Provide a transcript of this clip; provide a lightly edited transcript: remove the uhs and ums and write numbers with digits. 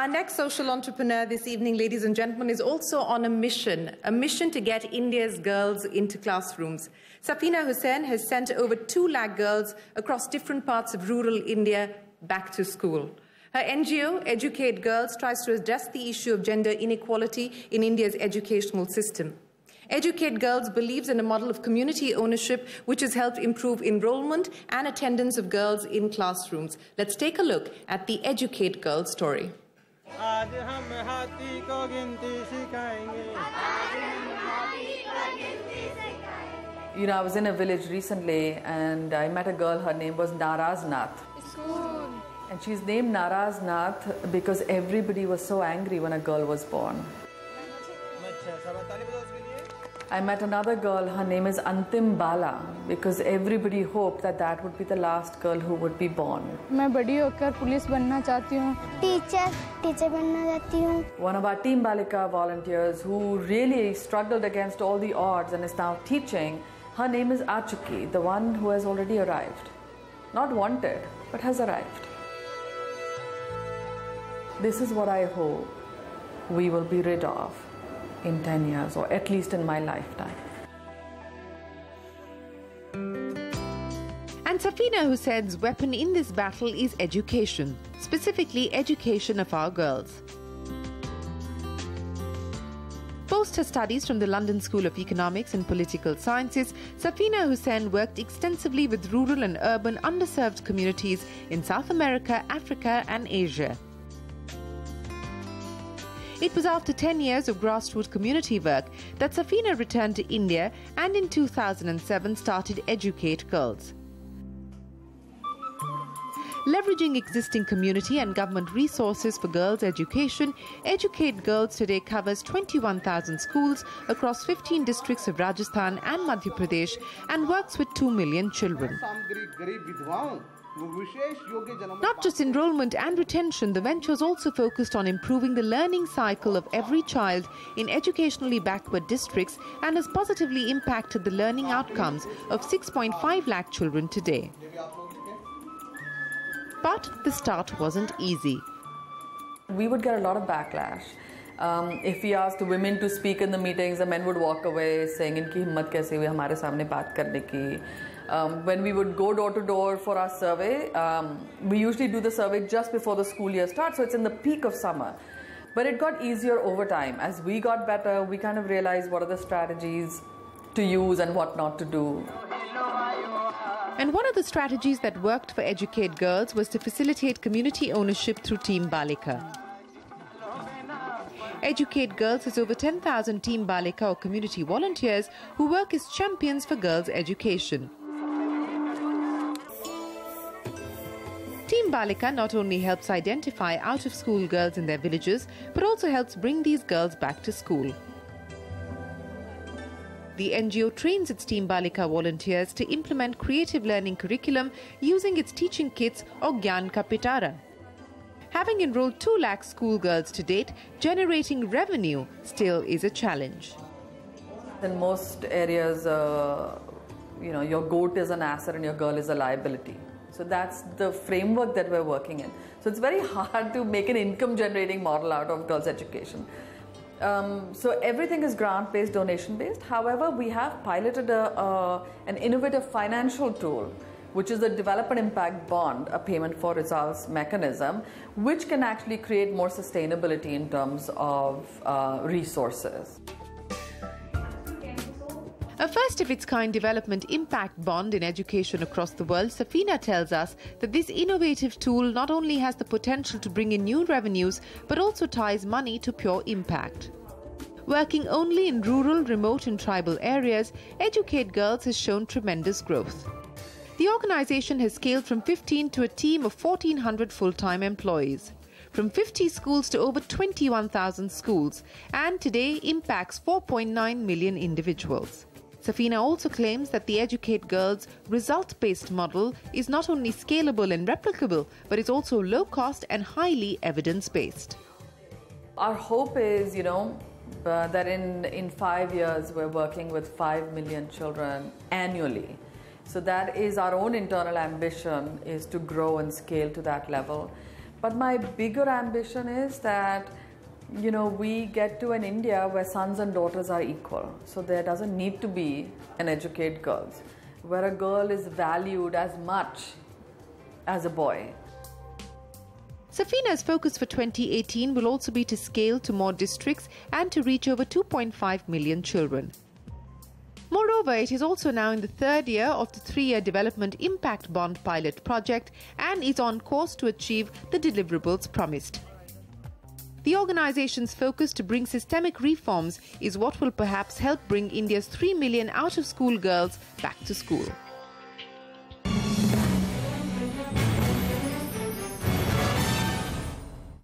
Our next social entrepreneur this evening, ladies and gentlemen, is also on a mission to get India's girls into classrooms. Safeena Husain has sent over 2 lakh girls across different parts of rural India back to school. Her NGO, Educate Girls, tries to address the issue of gender inequality in India's educational system. Educate Girls believes in a model of community ownership which has helped improve enrollment and attendance of girls in classrooms. Let's take a look at the Educate Girls story. You know, I was in a village recently and I met a girl, her name was Naraz Nath. And she's named Naraz Nath because everybody was so angry when a girl was born. I met another girl, her name is Antim Bala, because everybody hoped that that would be the last girl who would be born. मैं बड़ी होकर police बनना चाहती हूँ. Teacher बनना चाहती हूँ. One of our Team Balika volunteers who really struggled against all the odds and is now teaching, her name is Achuki, the one who has already arrived. Not wanted, but has arrived. This is what I hope we will be rid of in 10 years, or at least in my lifetime. And Safeena Husain's weapon in this battle is education, specifically education of our girls. Post her studies from the London School of Economics and Political Sciences, Safeena Husain worked extensively with rural and urban underserved communities in South America, Africa and Asia. It was after 10 years of grassroots community work that Safeena returned to India and in 2007 started Educate Girls. Leveraging existing community and government resources for girls' education, Educate Girls today covers 21,000 schools across 15 districts of Rajasthan and Madhya Pradesh and works with 2 million children. Not just enrollment and retention, the venture is also focused on improving the learning cycle of every child in educationally backward districts and has positively impacted the learning outcomes of 6.5 lakh children today. But the start wasn't easy. We would get a lot of backlash. If we asked women to speak in the meetings, the men would walk away saying, "Inki himmat kaise hui hamare samne baat karne ki." When we would go door to door for our survey, we usually do the survey just before the school year starts, so it's in the peak of summer. But it got easier over time. As we got better, we kind of realized what are the strategies to use and what not to do. And one of the strategies that worked for Educate Girls was to facilitate community ownership through Team Balika. Educate Girls has over 10,000 Team Balika or community volunteers who work as champions for girls' education. Team Balika not only helps identify out-of-school girls in their villages, but also helps bring these girls back to school. The NGO trains its Team Balika volunteers to implement creative learning curriculum using its teaching kits or Gyan Ka Pitara. Having enrolled 2 lakh schoolgirls to date, generating revenue still is a challenge. In most areas, your goat is an asset and your girl is a liability. So that's the framework that we're working in. So it's very hard to make an income-generating model out of girls' education. So everything is grant-based, donation-based. However, we have piloted an innovative financial tool, which is the Development Impact Bond, a payment for results mechanism, which can actually create more sustainability in terms of resources. A first-of-its-kind development impact bond in education across the world, Safeena tells us that this innovative tool not only has the potential to bring in new revenues, but also ties money to pure impact. Working only in rural, remote and tribal areas, Educate Girls has shown tremendous growth. The organization has scaled from 15 to a team of 1,400 full-time employees, from 50 schools to over 21,000 schools, and today impacts 4.9 million individuals. Safeena also claims that the Educate Girls result-based model is not only scalable and replicable, but is also low-cost and highly evidence-based. Our hope is, that in 5 years we're working with 5 million children annually. So that is our own internal ambition, is to grow and scale to that level. But my bigger ambition is that, you know, we get to an India where sons and daughters are equal. So there doesn't need to be an educate girls, where a girl is valued as much as a boy. Safeena's focus for 2018 will also be to scale to more districts and to reach over 2.5 million children. Moreover, it is also now in the third year of the 3-year Development Impact Bond pilot project and is on course to achieve the deliverables promised. The organization's focus to bring systemic reforms is what will perhaps help bring India's 3 million out-of-school girls back to school.